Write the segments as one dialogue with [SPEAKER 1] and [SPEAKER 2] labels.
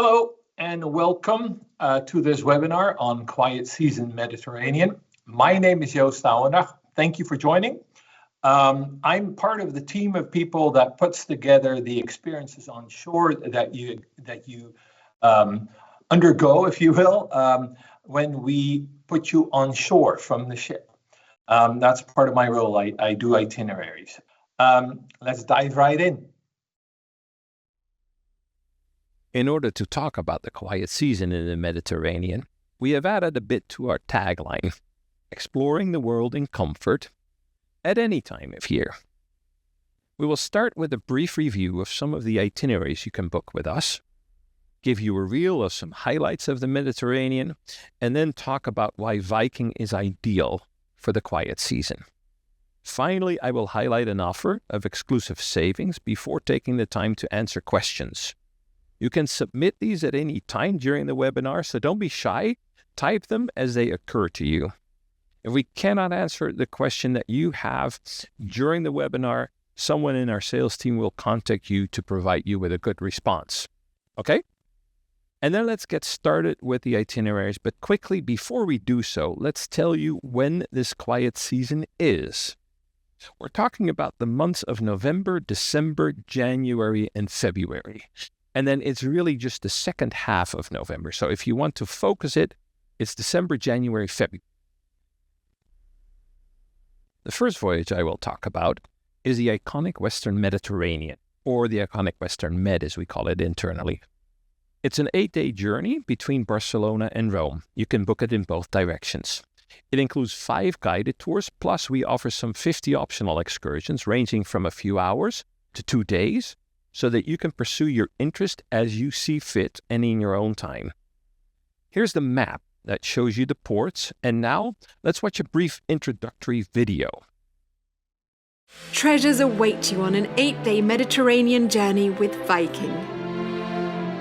[SPEAKER 1] Hello and welcome to this webinar on Quiet Season Mediterranean. My name is Joost Ouendag. Thank you for joining. I'm part of the team of people that puts together the experiences on shore that you undergo, if you will, when we put you on shore from the ship. That's part of my role. I do itineraries. Let's dive right in.
[SPEAKER 2] In order to talk about the quiet season in the Mediterranean, we have added a bit to our tagline, exploring the world in comfort at any time of year. We will start with a brief review of some of the itineraries you can book with us, give you a reel of some highlights of the Mediterranean, and then talk about why Viking is ideal for the quiet season. Finally, I will highlight an offer of exclusive savings before taking the time to answer questions. You can submit these at any time during the webinar, so don't be shy. Type them as they occur to you. If we cannot answer the question that you have during the webinar, someone in our sales team will contact you to provide you with a good response. Okay? And then let's get started with the itineraries. But quickly, before we do so, let's tell you when this quiet season is. We're talking about the months of November, December, January, and February. And then it's really just the second half of November. So if you want to focus it, it's December, January, February. The first voyage I will talk about is the iconic Western Mediterranean, or the iconic Western Med as we call it internally. It's an 8-day journey between Barcelona and Rome. You can book it in both directions. It includes 5 guided tours, plus we offer some 50 optional excursions ranging from a few hours to 2 days, so that you can pursue your interest as you see fit and in your own time. Here's the map that shows you the ports, and now let's watch a brief introductory video.
[SPEAKER 3] Treasures await you on an 8-day Mediterranean journey with Viking.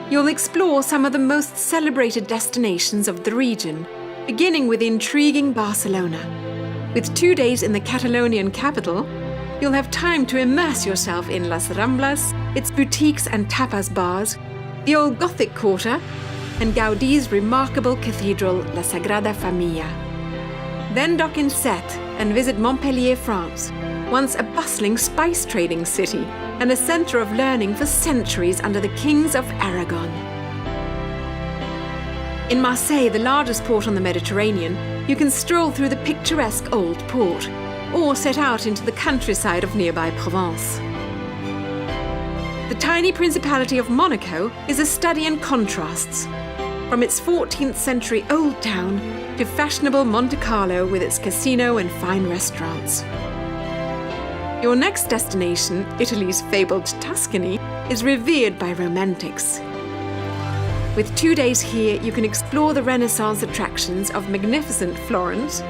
[SPEAKER 3] You'll explore some of the most celebrated destinations of the region, beginning with intriguing Barcelona. With 2 days in the Catalonian capital, you'll have time to immerse yourself in Las Ramblas, its boutiques and tapas bars, the old Gothic quarter, and Gaudi's remarkable cathedral, La Sagrada Familia. Then dock in Sète and visit Montpellier, France, once a bustling spice trading city and a centre of learning for centuries under the kings of Aragon. In Marseille, the largest port on the Mediterranean, you can stroll through the picturesque old port, or set out into the countryside of nearby Provence. The tiny Principality of Monaco is a study in contrasts, from its 14th century old town to fashionable Monte Carlo with its casino and fine restaurants. Your next destination, Italy's fabled Tuscany, is revered by romantics. With 2 days here, you can explore the Renaissance attractions of magnificent Florence,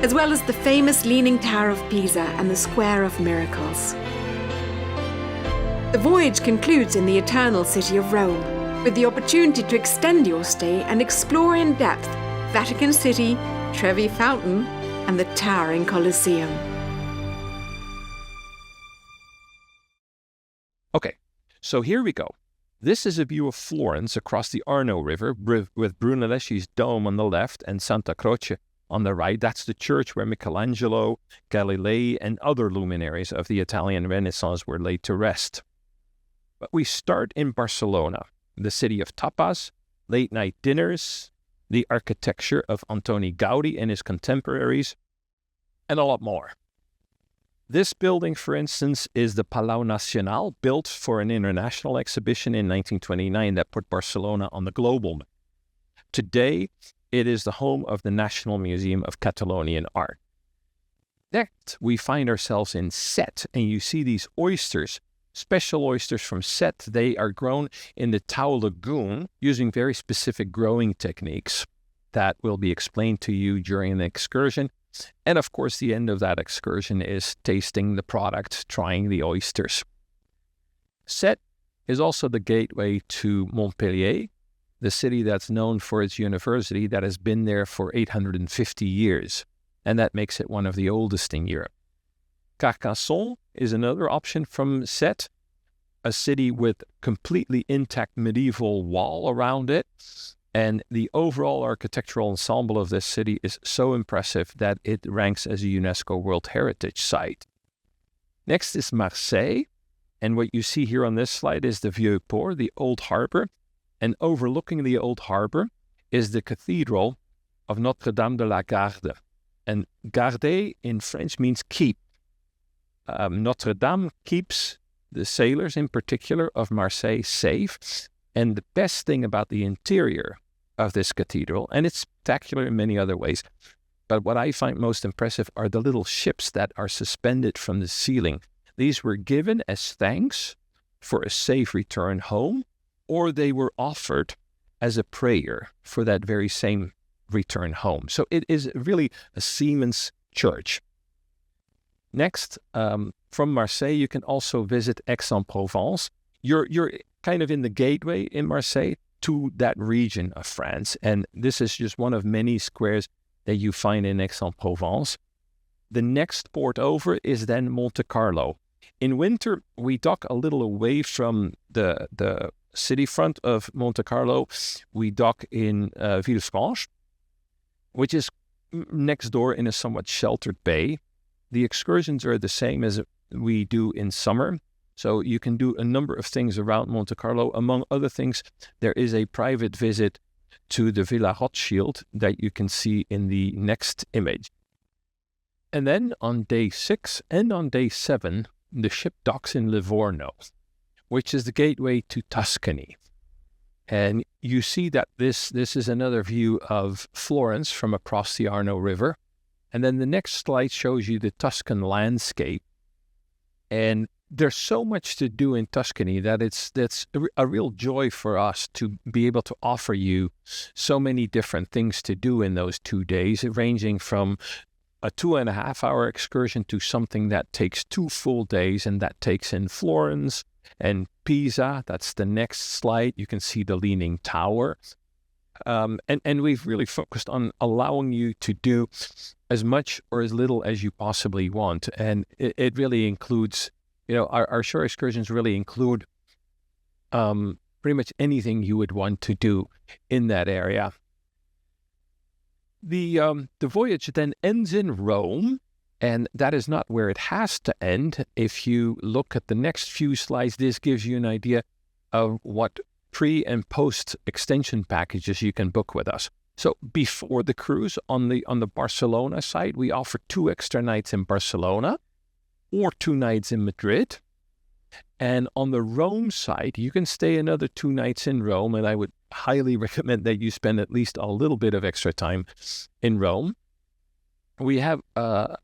[SPEAKER 3] as well as the famous Leaning Tower of Pisa and the Square of Miracles. The voyage concludes in the eternal city of Rome, with the opportunity to extend your stay and explore in depth Vatican City, Trevi Fountain, and the towering Colosseum.
[SPEAKER 2] Okay, so here we go. This is a view of Florence across the Arno River with Brunelleschi's dome on the left and Santa Croce on the right. That's the church where Michelangelo, Galilei, and other luminaries of the Italian Renaissance were laid to rest. But we start in Barcelona, the city of tapas, late-night dinners, the architecture of Antoni Gaudi and his contemporaries, and a lot more. This building, for instance, is the Palau Nacional, built for an international exhibition in 1929 that put Barcelona on the global map. Today, it is the home of the National Museum of Catalonian Art. Next, we find ourselves in Sète, and you see these oysters, special oysters from Sète. They are grown in the Tau Lagoon using very specific growing techniques that will be explained to you during the excursion. And of course, the end of that excursion is tasting the product, trying the oysters. Sète is also the gateway to Montpellier, the city that's known for its university that has been there for 850 years, and that makes it one of the oldest in Europe. Carcassonne is another option from Sète, a city with completely intact medieval wall around it. And the overall architectural ensemble of this city is so impressive that it ranks as a UNESCO World Heritage Site. Next is Marseille. And what you see here on this slide is the Vieux Port, the Old Harbor. And overlooking the Old Harbor is the Cathedral of Notre-Dame de la Garde. And garder in French means keep. Notre Dame keeps the sailors in particular of Marseille safe. And the best thing about the interior of this cathedral, and it's spectacular in many other ways, but what I find most impressive are the little ships that are suspended from the ceiling. These were given as thanks for a safe return home, or they were offered as a prayer for that very same return home. So it is really a seaman's church. Next, from Marseille, you can also visit Aix-en-Provence. You're kind of in the gateway in Marseille to that region of France. And this is just one of many squares that you find in Aix-en-Provence. The next port over is then Monte Carlo. In winter, we dock a little away from the city front of Monte Carlo. We dock in Villefranche, which is next door in a somewhat sheltered bay. The excursions are the same as we do in summer. So you can do a number of things around Monte Carlo. Among other things, there is a private visit to the Villa Rothschild that you can see in the next image. And then on day 6 and on day 7, the ship docks in Livorno, which is the gateway to Tuscany. And you see that this is another view of Florence from across the Arno River. And then the next slide shows you the Tuscan landscape. And there's so much to do in Tuscany that that's a real joy for us to be able to offer you so many different things to do in those 2 days, ranging from a 2.5-hour excursion to something that takes 2 full days, and that takes in Florence and Pisa. That's the next slide. You can see the Leaning Tower. And we've really focused on allowing you to do as much or as little as you possibly want. And it really includes, our shore excursions really include pretty much anything you would want to do in that area. The voyage then ends in Rome, and that is not where it has to end. If you look at the next few slides, this gives you an idea of what pre- and post-extension packages you can book with us. So before the cruise, on the Barcelona side, we offer 2 extra nights in Barcelona or 2 nights in Madrid. And on the Rome side, you can stay another 2 nights in Rome, and I would highly recommend that you spend at least a little bit of extra time in Rome. We have a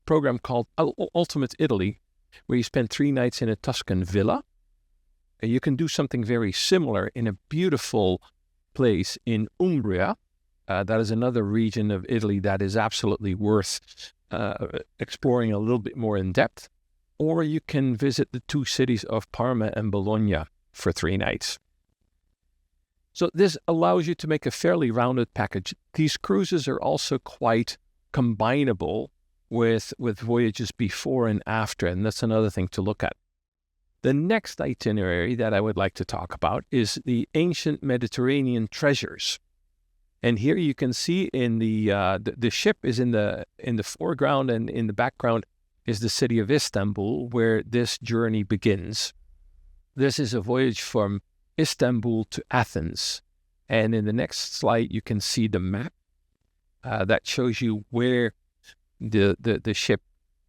[SPEAKER 2] program called Ultimate Italy, where you spend 3 nights in a Tuscan villa. You can do something very similar in a beautiful place in Umbria. That is another region of Italy that is absolutely worth exploring a little bit more in depth. Or you can visit the 2 cities of Parma and Bologna for 3 nights. So this allows you to make a fairly rounded package. These cruises are also quite combinable with voyages before and after, and that's another thing to look at. The next itinerary that I would like to talk about is the ancient Mediterranean treasures. And here you can see in the ship is in the foreground, and in the background is the city of Istanbul, where this journey begins. This is a voyage from Istanbul to Athens. And in the next slide, you can see the map that shows you where the ship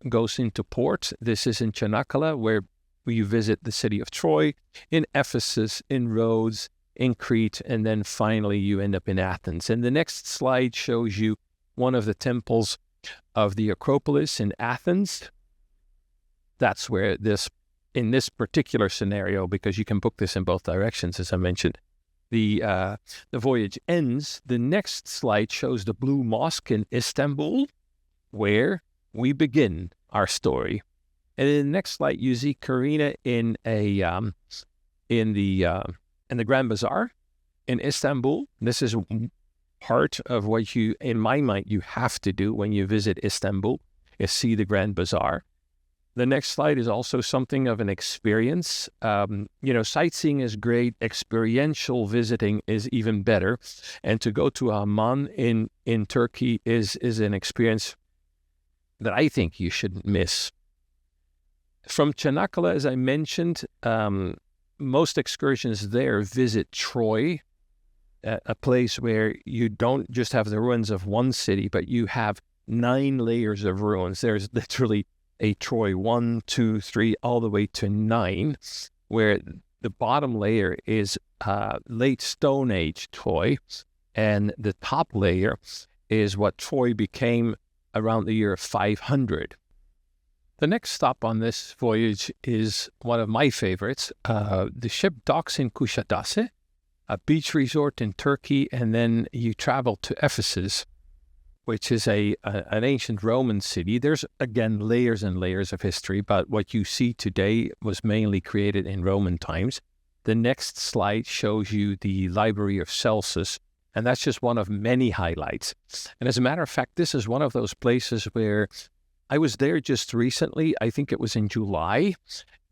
[SPEAKER 2] goes into port. This is in Çanakkale, where you visit the city of Troy, in Ephesus, in Rhodes, in Crete, and then finally you end up in Athens. And the next slide shows you one of the temples of the Acropolis in Athens. That's where in this particular scenario, because you can book this in both directions, as I mentioned, the voyage ends. The next slide shows the Blue Mosque in Istanbul, where we begin our story. And in the next slide, you see Karina in the Grand Bazaar in Istanbul. This is part of what in my mind, you have to do when you visit Istanbul, is see the Grand Bazaar. The next slide is also something of an experience. Sightseeing is great. Experiential visiting is even better. And to go to Amman in Turkey is an experience that I think you shouldn't miss. From Çanakkale, as I mentioned, most excursions there visit Troy, a place where you don't just have the ruins of one city, but you have 9 layers of ruins. There's literally a Troy 1, 2, 3, all the way to 9, where the bottom layer is late Stone Age Troy, and the top layer is what Troy became around the year 500. The next stop on this voyage is one of my favorites. The ship docks in Kuşadası, a beach resort in Turkey, and then you travel to Ephesus, which is an ancient Roman city. There's, again, layers and layers of history, but what you see today was mainly created in Roman times. The next slide shows you the Library of Celsus, and that's just one of many highlights. And as a matter of fact, this is one of those places where I was there just recently. I think it was in July,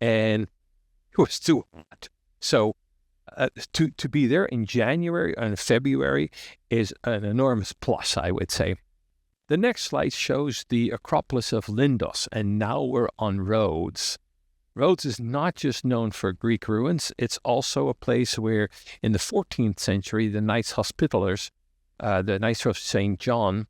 [SPEAKER 2] and it was too hot. So to be there in January and February is an enormous plus, I would say. The next slide shows the Acropolis of Lindos, and now we're on Rhodes. Rhodes is not just known for Greek ruins, it's also a place where in the 14th century the Knights Hospitallers, the Knights of St. John,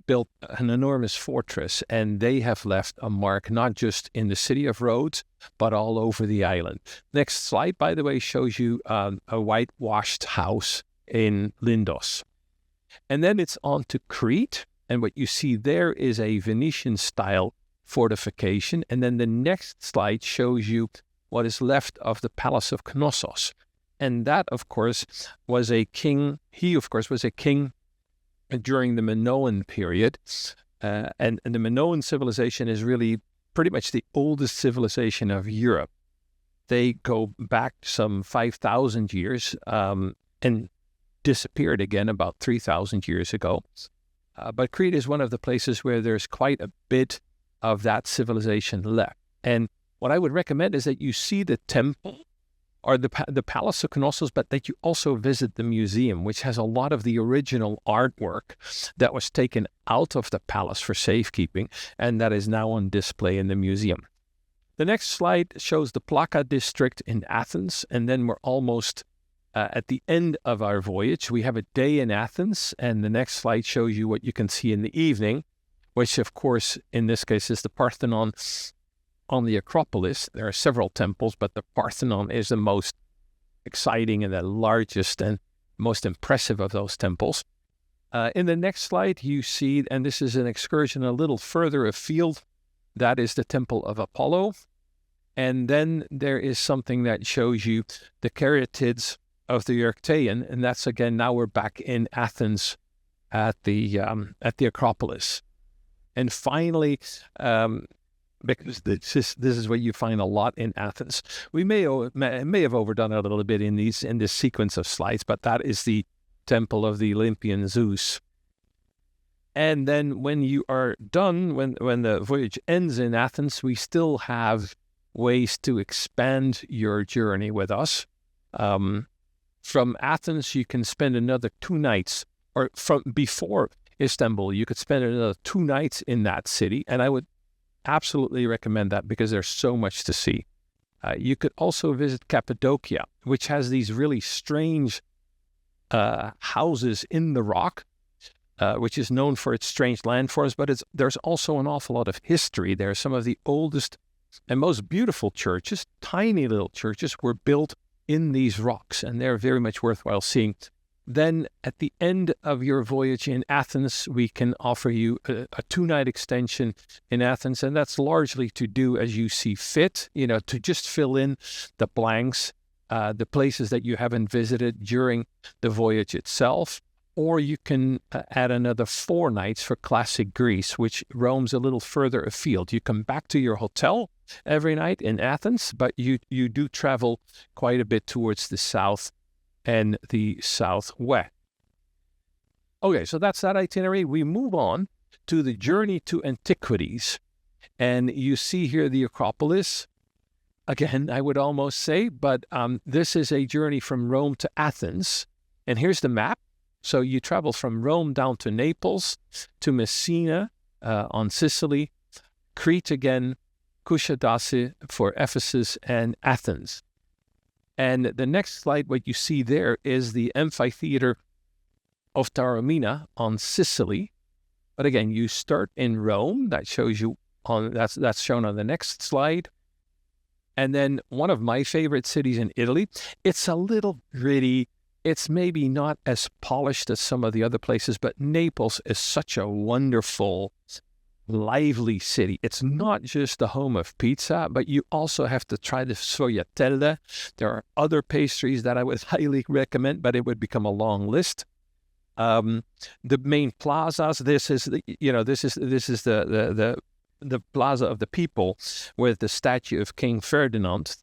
[SPEAKER 2] built an enormous fortress, and they have left a mark not just in the city of Rhodes, but all over the island. Next slide, by the way, shows you a whitewashed house in Lindos. And then it's on to Crete, and what you see there is a Venetian-style fortification. And then the next slide shows you what is left of the Palace of Knossos. And that, of course, was a king. He, of course, was a king during the Minoan period. And the Minoan civilization is really pretty much the oldest civilization of Europe. They go back some 5,000 years and disappeared again about 3,000 years ago. But Crete is one of the places where there's quite a bit of that civilization left. And what I would recommend is that you see the temple or the Palace of Knossos, but that you also visit the museum, which has a lot of the original artwork that was taken out of the palace for safekeeping, and that is now on display in the museum. The next slide shows the Plaka district in Athens, and then we're almost at the end of our voyage. We have a day in Athens, and the next slide shows you what you can see in the evening, which, of course, in this case is the Parthenon on the Acropolis. There are several temples, but the Parthenon is the most exciting and the largest and most impressive of those temples. In the next slide, you see, and this is an excursion a little further afield, that is the Temple of Apollo. And then there is something that shows you the caryatids of the Euryctean, and that's, again, now we're back in Athens at the Acropolis. And finally, because this is what you find a lot in Athens. We may have overdone it a little bit in this sequence of slides, but that is the temple of the Olympian Zeus. And then when you are done, when the voyage ends in Athens, we still have ways to expand your journey with us. From Athens, you can spend another 2 nights, or from before Istanbul, you could spend another 2 nights in that city, and I would absolutely recommend that because there's so much to see. You could also visit Cappadocia, which has these really strange houses in the rock, which is known for its strange landforms, but there's also an awful lot of history there. Some of the oldest and most beautiful churches, tiny little churches, were built in these rocks, and they're very much worthwhile seeing. Then at the end of your voyage in Athens, we can offer you a 2-night extension in Athens, and that's largely to do as you see fit, to just fill in the blanks, the places that you haven't visited during the voyage itself. Or you can add another 4 nights for classic Greece, which roams a little further afield. You come back to your hotel every night in Athens, but you do travel quite a bit towards the south and the southwest. Okay, so that's that itinerary. We move on to the journey to antiquities. And you see here the Acropolis. Again, I would almost say, but this is a journey from Rome to Athens. And here's the map. So you travel from Rome down to Naples, to Messina on Sicily, Crete again, Kushadasi for Ephesus, and Athens. And the next slide, what you see there is the amphitheater of Taormina on Sicily. But again, you start in Rome. That shows you that's shown on the next slide. And then one of my favorite cities in Italy. It's a little gritty. It's maybe not as polished as some of the other places, but Naples is such a wonderful, lively city. It's not just the home of pizza, but you also have to try the sfogliatelle. There are other pastries that I would highly recommend, but it would become a long list. The main plazas. This is the Plaza of the People, with the statue of King Ferdinand,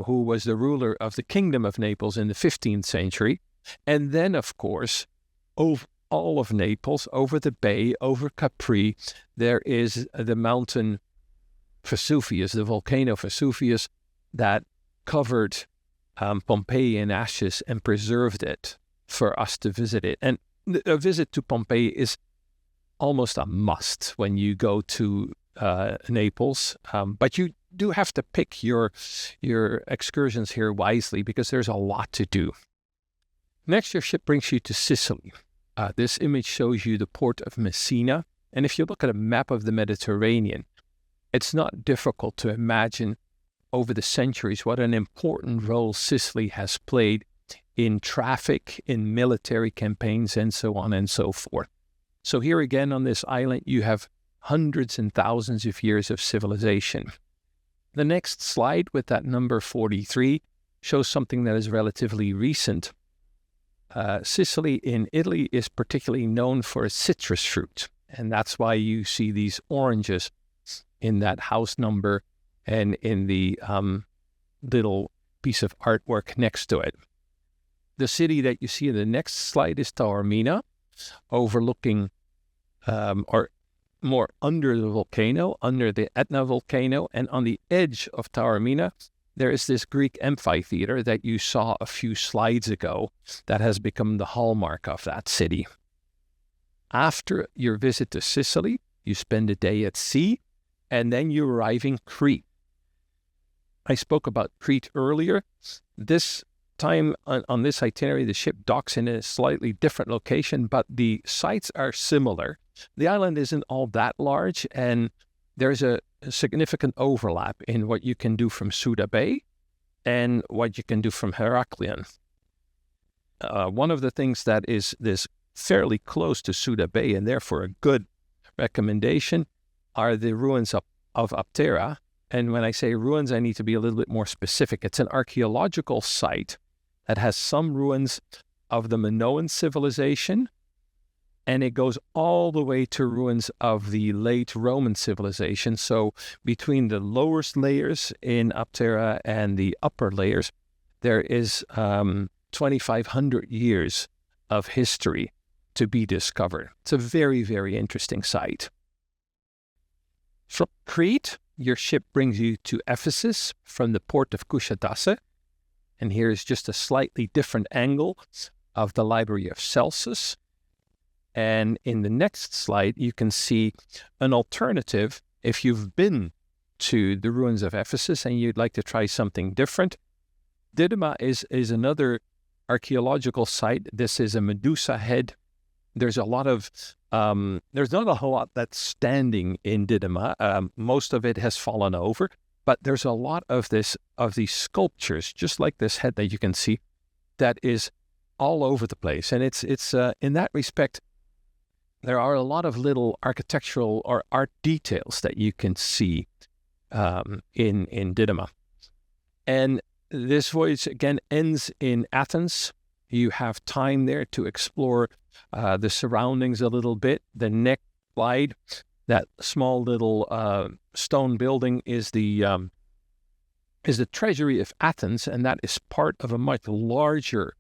[SPEAKER 2] who was the ruler of the Kingdom of Naples in the 15th century. And then, of course, over all of Naples, over the bay, over Capri, there is the mountain Vesuvius, the volcano Vesuvius, that covered Pompeii in ashes and preserved it for us to visit it. And a visit to Pompeii is almost a must when you go to Naples, but you do have to pick your excursions here wisely, because there's a lot to do. Next, your ship brings you to Sicily. This image shows you the port of Messina, and if you look at a map of the Mediterranean, it's not difficult to imagine over the centuries what an important role Sicily has played in traffic, in military campaigns, and so on and so forth. So here again on this island, you have hundreds and thousands of years of civilization. The next slide, with that number 43, shows something that is relatively recent. Sicily in Italy is particularly known for citrus fruit, and that's why you see these oranges in that house number and in the little piece of artwork next to it. The city that you see in the next slide is Taormina, overlooking or more under the volcano, under the Etna volcano, and on the edge of Taormina, there is this Greek amphitheater that you saw a few slides ago that has become the hallmark of that city. After your visit to Sicily, you spend a day at sea, and then you arrive in Crete. I spoke about Crete earlier. This time on this itinerary, the ship docks in a slightly different location, but the sites are similar. The island isn't all that large, and there's a significant overlap in what you can do from Suda Bay and what you can do from Heraklion. One of the things that is this fairly close to Suda Bay, and therefore a good recommendation, are the ruins of Aptera. And when I say ruins, I need to be a little bit more specific. It's an archaeological site that has some ruins of the Minoan civilization, and it goes all the way to ruins of the late Roman civilization. So between the lowest layers in Aptera and the upper layers, there is 2,500 years of history to be discovered. It's a very, very interesting site. From Crete, your ship brings you to Ephesus from the port of Kushadasi. And here is just a slightly different angle of the Library of Celsus. And in the next slide, you can see an alternative if you've been to the ruins of Ephesus and you'd like to try something different. Didyma is another archaeological site. This is a Medusa head. There's a lot of, there's not a whole lot that's standing in Didyma. Most of it has fallen over, but there's a lot of these sculptures, just like this head that you can see, that is all over the place. And it's in that respect, there are a lot of little architectural or art details that you can see in Didyma. And this voyage again ends in Athens. You have time there to explore the surroundings a little bit. The next slide, that small little stone building is the treasury of Athens, and that is part of a much larger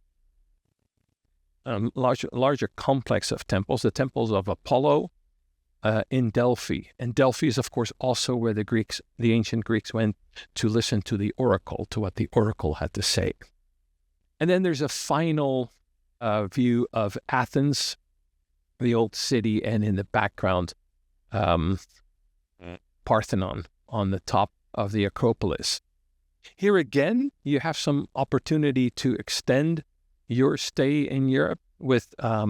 [SPEAKER 2] complex of temples, the temples of Apollo, in Delphi. And Delphi is, of course, also where the ancient Greeks went to listen to the oracle, to what the oracle had to say. And then there's a final view of Athens, the old city, and in the background, Parthenon on the top of the Acropolis. Here again, you have some opportunity to extend your stay in Europe with a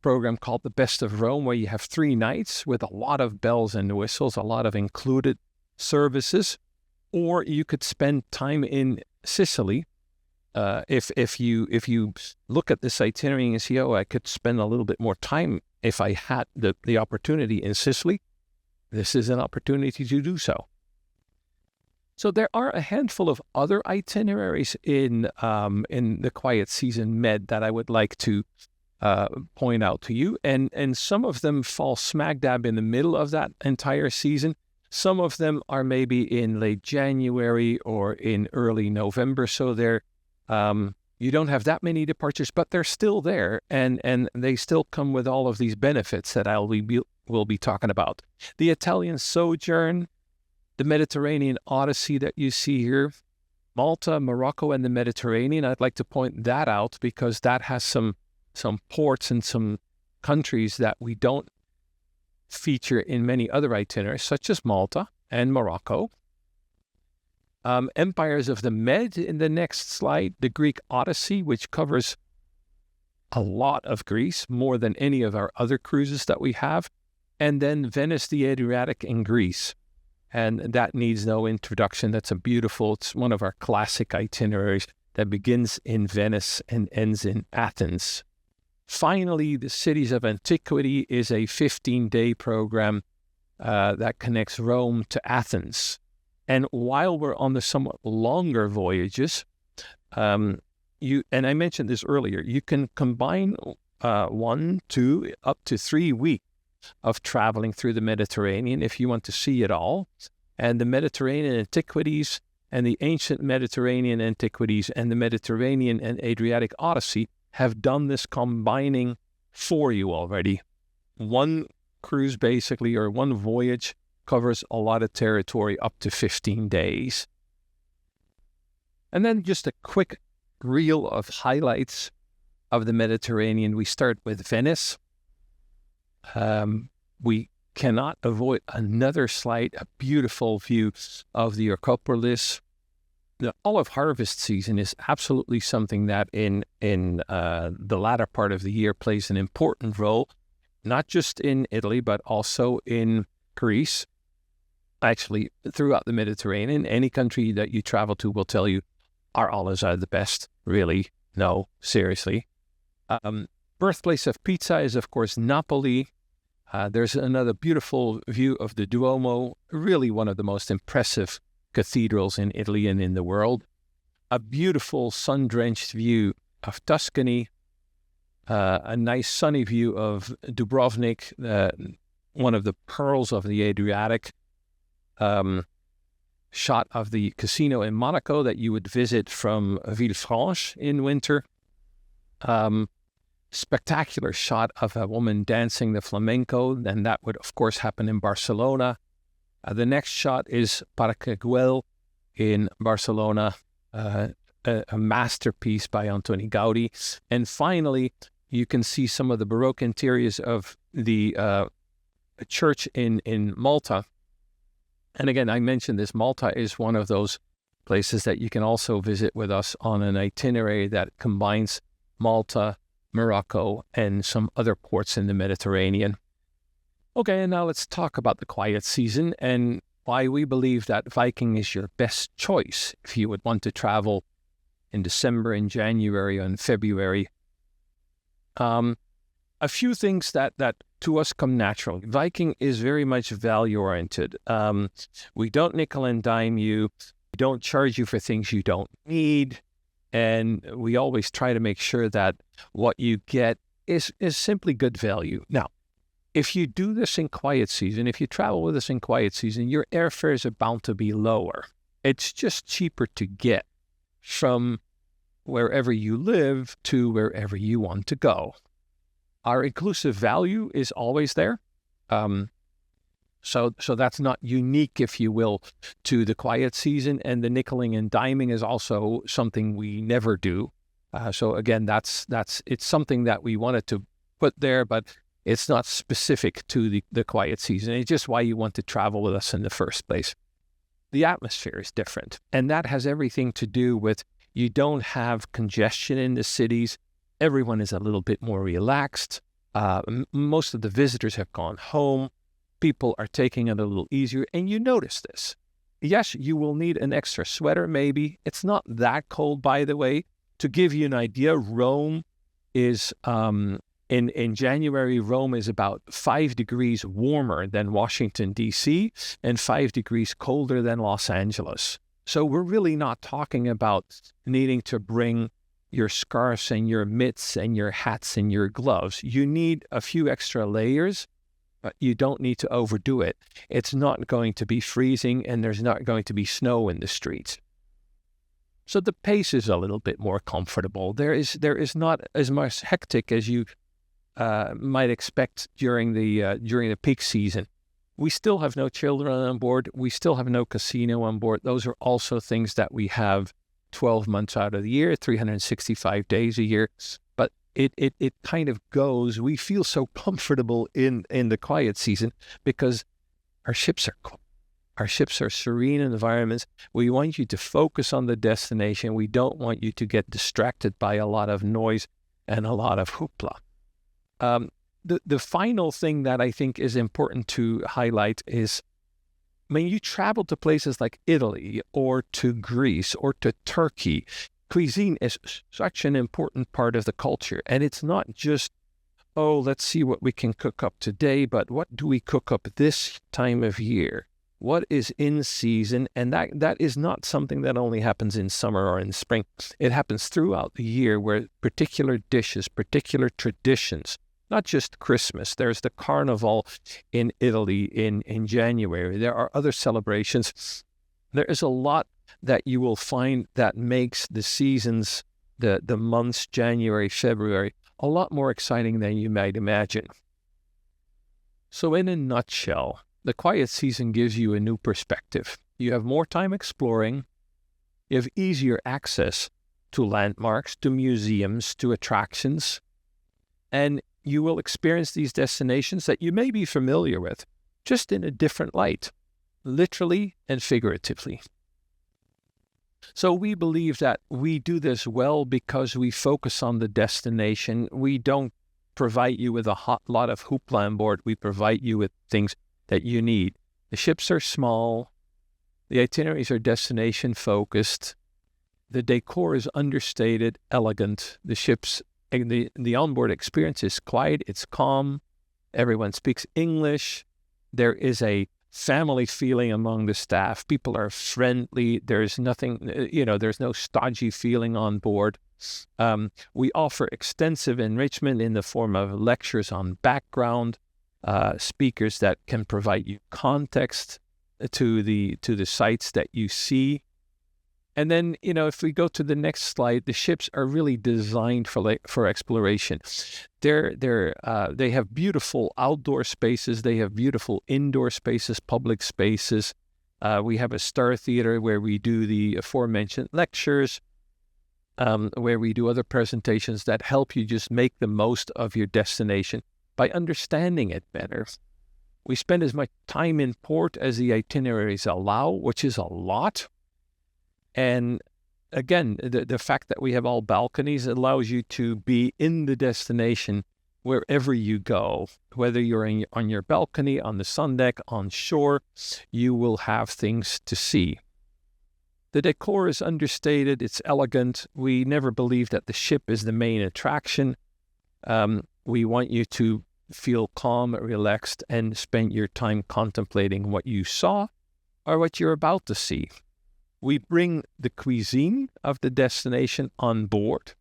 [SPEAKER 2] program called The Best of Rome, where you have 3 nights with a lot of bells and whistles, a lot of included services. Or you could spend time in Sicily. If you look at this itinerary and see, I could spend a little bit more time if I had the opportunity in Sicily, this is an opportunity to do so. So there are a handful of other itineraries in the quiet season med that I would like to point out to you, and some of them fall smack dab in the middle of that entire season. Some of them are maybe in late January or in early November, so they're you don't have that many departures, but they're still there, and they still come with all of these benefits that we'll be talking about. The Italian sojourn, the Mediterranean Odyssey that you see here, Malta, Morocco, and the Mediterranean. I'd like to point that out because that has some ports and some countries that we don't feature in many other itineraries, such as Malta and Morocco. Empires of the Med in the next slide, the Greek Odyssey, which covers a lot of Greece, more than any of our other cruises that we have, and then Venice, the Adriatic, in Greece. And that needs no introduction. It's one of our classic itineraries that begins in Venice and ends in Athens. Finally, the Cities of Antiquity is a 15-day program that connects Rome to Athens. And while we're on the somewhat longer voyages, and I mentioned this earlier, you can combine 1, 2, up to 3 weeks of traveling through the Mediterranean if you want to see it all. And the Mediterranean Antiquities and the Ancient Mediterranean Antiquities and the Mediterranean and Adriatic Odyssey have done this combining for you already. One cruise basically, or one voyage, covers a lot of territory up to 15 days. And then just a quick reel of highlights of the Mediterranean. We start with Venice. We cannot avoid another slide, a beautiful view of the Acropolis. The olive harvest season is absolutely something that in the latter part of the year plays an important role, not just in Italy, but also in Greece. Actually, throughout the Mediterranean, any country that you travel to will tell you our olives are the best. Really? No, seriously. Birthplace of pizza is, of course, Napoli. There's another beautiful view of the Duomo, really one of the most impressive cathedrals in Italy and in the world. A beautiful sun-drenched view of Tuscany. A nice sunny view of Dubrovnik, one of the pearls of the Adriatic. Shot of the casino in Monaco that you would visit from Villefranche in winter. Spectacular shot of a woman dancing the flamenco, and that would of course happen in Barcelona. The next shot is Parc Güell in Barcelona, a masterpiece by Antoni Gaudi. And finally, you can see some of the Baroque interiors of the church in Malta. And again, I mentioned this, Malta is one of those places that you can also visit with us on an itinerary that combines Malta, Morocco, and some other ports in the Mediterranean. Okay, and now let's talk about the quiet season and why we believe that Viking is your best choice if you would want to travel in December, in January, or in February. A few things that to us come naturally. Viking is very much value-oriented. We don't nickel and dime you. We don't charge you for things you don't need. And we always try to make sure that what you get is simply good value. Now, if you do this in quiet season, if you travel with us in quiet season, your airfares are bound to be lower. It's just cheaper to get from wherever you live to wherever you want to go. Our inclusive value is always there. So that's not unique, if you will, to the quiet season. And the nickeling and diming is also something we never do. So again, it's something that we wanted to put there, but it's not specific to the quiet season. It's just why you want to travel with us in the first place. The atmosphere is different, and that has everything to do with you don't have congestion in the cities. Everyone is a little bit more relaxed. Most of the visitors have gone home. People are taking it a little easier, and you notice this. Yes, you will need an extra sweater, maybe. It's not that cold, by the way. To give you an idea, Rome is, in January, Rome is about 5 degrees warmer than Washington, D.C., and 5 degrees colder than Los Angeles. So we're really not talking about needing to bring your scarves and your mitts and your hats and your gloves. You need a few extra layers, but you don't need to overdo it. It's not going to be freezing, and there's not going to be snow in the streets. So the pace is a little bit more comfortable. There is not as much hectic as you might expect during the peak season. We still have no children on board. We still have no casino on board. Those are also things that we have 12 months out of the year, 365 days a year. But it kind of goes. We feel so comfortable in the quiet season because our ships are cool. Our ships are serene environments. We want you to focus on the destination. We don't want you to get distracted by a lot of noise and a lot of hoopla. The final thing that I think is important to highlight is when you travel to places like Italy or to Greece or to Turkey, cuisine is such an important part of the culture. And it's not just, oh, let's see what we can cook up today, but what do we cook up this time of year? What is in season? And that is not something that only happens in summer or in spring. It happens throughout the year where particular dishes, particular traditions, not just Christmas. There's the Carnival in Italy in January. There are other celebrations. There is a lot that you will find that makes the seasons, the months, January, February, a lot more exciting than you might imagine. So in a nutshell, the quiet season gives you a new perspective. You have more time exploring. You have easier access to landmarks, to museums, to attractions. And you will experience these destinations that you may be familiar with, just in a different light, literally and figuratively. So we believe that we do this well because we focus on the destination. We don't provide you with a lot of hoopla on board. We provide you with things that you need. The ships are small. The itineraries are destination focused. The decor is understated, elegant. The ships and the onboard experience is quiet. It's calm. Everyone speaks English. There is a family feeling among the staff. People are friendly. There's nothing, there's no stodgy feeling on board. We offer extensive enrichment in the form of lectures on background, speakers that can provide you context to the sites that you see. And then, if we go to the next slide, the ships are really designed for exploration. They have beautiful outdoor spaces. They have beautiful indoor spaces, public spaces. We have a star theater where we do the aforementioned lectures, where we do other presentations that help you just make the most of your destination by understanding it better. We spend as much time in port as the itineraries allow, which is a lot. And again, the fact that we have all balconies allows you to be in the destination wherever you go. Whether you're on your balcony, on the sun deck, on shore, you will have things to see. The decor is understated. It's elegant. We never believe that the ship is the main attraction. We want you to feel calm, relaxed, and spend your time contemplating what you saw or what you're about to see. We bring the cuisine of the destination on board.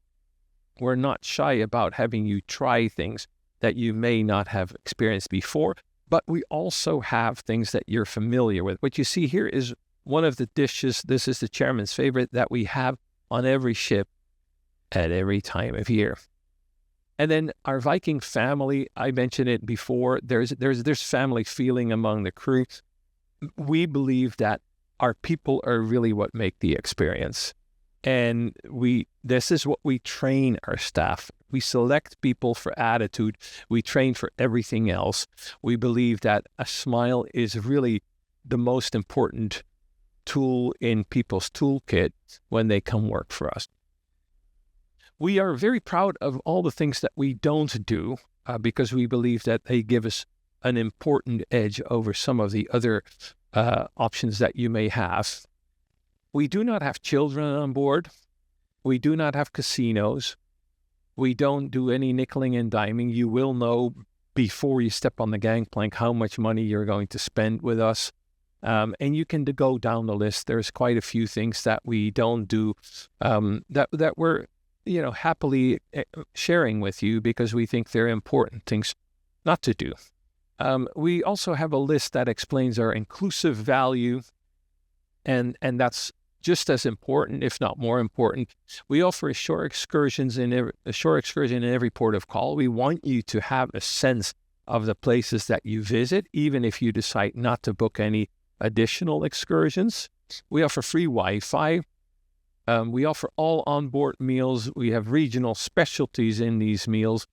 [SPEAKER 2] We're not shy about having you try things that you may not have experienced before, but we also have things that you're familiar with. What you see here is one of the dishes. This is the chairman's favorite that we have on every ship at every time of year. And then our Viking family, I mentioned it before, there's family feeling among the crew. We believe that our people are really what make the experience. And this is what we train our staff. We select people for attitude. We train for everything else. We believe that a smile is really the most important tool in people's toolkit when they come work for us. We are very proud of all the things that we don't do because we believe that they give us an important edge over some of the other options that you may have. We do not have children on board. We do not have casinos. We don't do any nickeling and diming. You will know before you step on the gangplank how much money you're going to spend with us. And you can go down the list. There's quite a few things that we don't do that we're happily sharing with you because we think they're important things not to do. We also have a list that explains our inclusive value, and that's just as important, if not more important. We offer a shore excursion in every port of call. We want you to have a sense of the places that you visit, even if you decide not to book any additional excursions. We offer free Wi-Fi. We offer all onboard meals. We have regional specialties in these meals.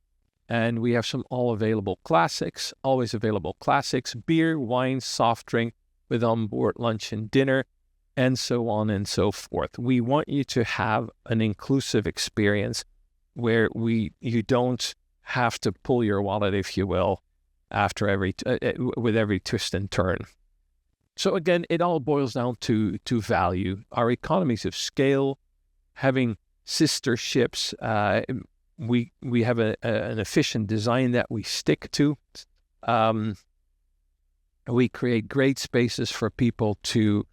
[SPEAKER 2] And we have some always available classics, beer, wine, soft drink with onboard lunch and dinner, and so on and so forth. We want you to have an inclusive experience where you don't have to pull your wallet, if you will, with every twist and turn. So again, it all boils down to value. Our economies of scale, having sister ships, we have an efficient design that we stick to. We create great spaces for people to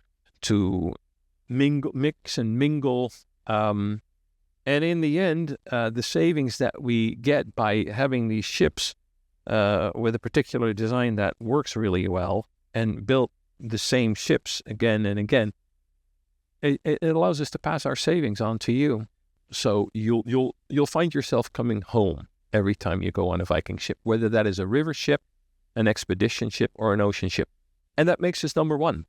[SPEAKER 2] mix and mingle. And in the end, the savings that we get by having these ships with a particular design that works really well and built the same ships again and again, it allows us to pass our savings on to you. So you'll find yourself coming home every time you go on a Viking ship, whether that is a river ship, an expedition ship, or an ocean ship. And that makes us number one.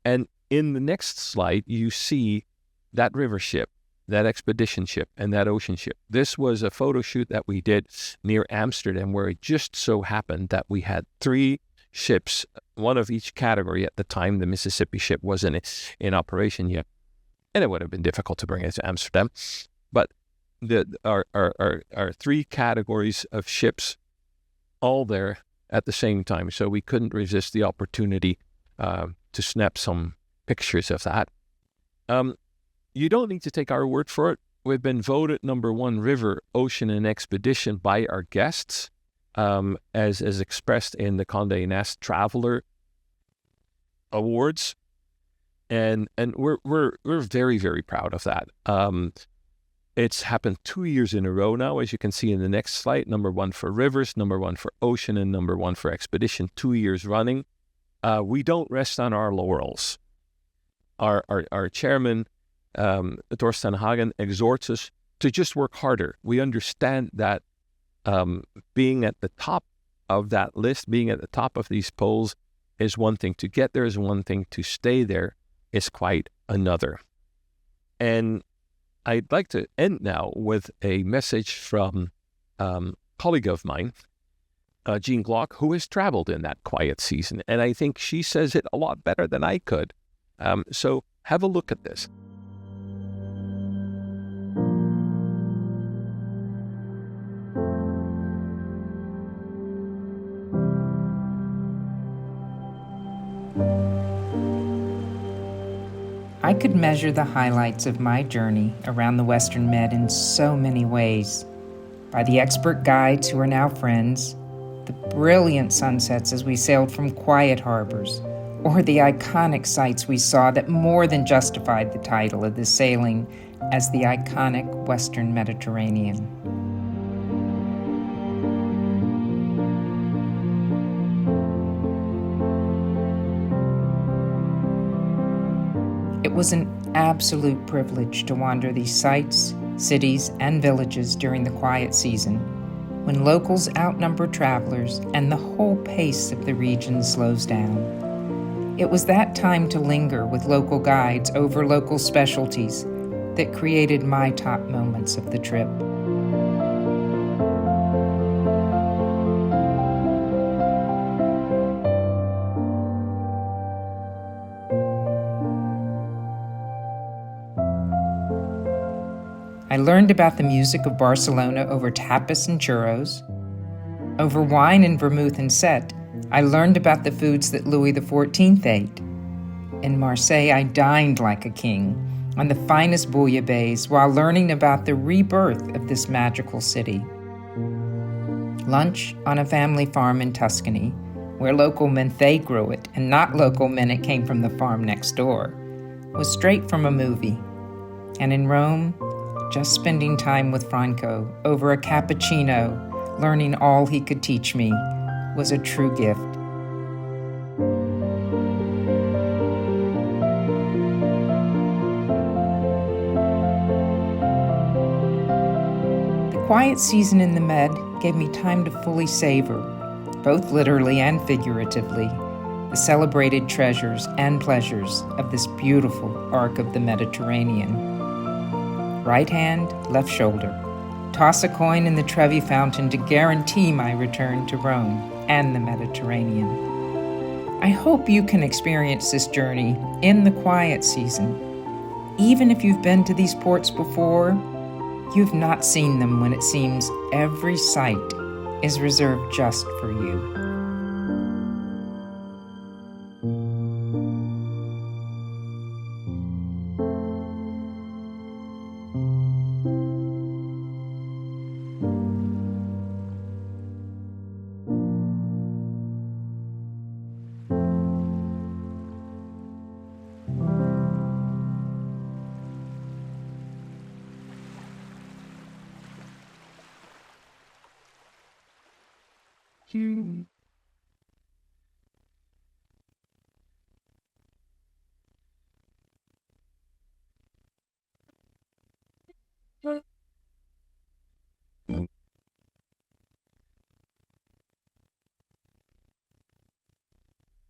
[SPEAKER 2] And in the next slide, you see that river ship, that expedition ship, and that ocean ship. This was a photo shoot that we did near Amsterdam, where it just so happened that we had 3 ships, one of each category at the time. The Mississippi ship wasn't in operation yet, and it would have been difficult to bring it to Amsterdam. But our 3 categories of ships all there at the same time, so we couldn't resist the opportunity to snap some pictures of that. You don't need to take our word for it. We've been voted number 1 river, ocean, and expedition by our guests, as expressed in the Condé Nast Traveler Awards, and we're very, very proud of that. It's happened 2 years in a row now, as you can see in the next slide. Number 1 for rivers, number 1 for ocean, and number 1 for expedition, 2 years running. We don't rest on our laurels. Our chairman, Torsten Hagen, exhorts us to just work harder. We understand that being at the top of that list, being at the top of these polls is one thing. To get there is one thing. To stay there is quite another. And I'd like to end now with a message from a colleague of mine, Jean Glock, who has traveled in that quiet season. And I think she says it a lot better than I could. So have a look at this.
[SPEAKER 4] I could measure the highlights of my journey around the Western Med in so many ways. By the expert guides who are now friends, the brilliant sunsets as we sailed from quiet harbors, or the iconic sights we saw that more than justified the title of this sailing as the iconic Western Mediterranean. It was an absolute privilege to wander these sites, cities, and villages during the quiet season, when locals outnumber travelers and the whole pace of the region slows down. It was that time to linger with local guides over local specialties that created my top moments of the trip. I learned about the music of Barcelona over tapas and churros. Over wine and vermouth and set, I learned about the foods that Louis XIV ate. In Marseille, I dined like a king on the finest bouillabaisse while learning about the rebirth of this magical city. Lunch on a family farm in Tuscany, where local meant they grew it and not local meant it came from the farm next door, was straight from a movie. And in Rome, just spending time with Franco over a cappuccino, learning all he could teach me, was a true gift. The quiet season in the Med gave me time to fully savor, both literally and figuratively, the celebrated treasures and pleasures of this beautiful arc of the Mediterranean. Right hand, left shoulder. Toss a coin in the Trevi fountain to guarantee my return to Rome and the Mediterranean. I hope you can experience this journey in the quiet season. Even if you've been to these ports before, you've not seen them when it seems every sight is reserved just for you.
[SPEAKER 2] You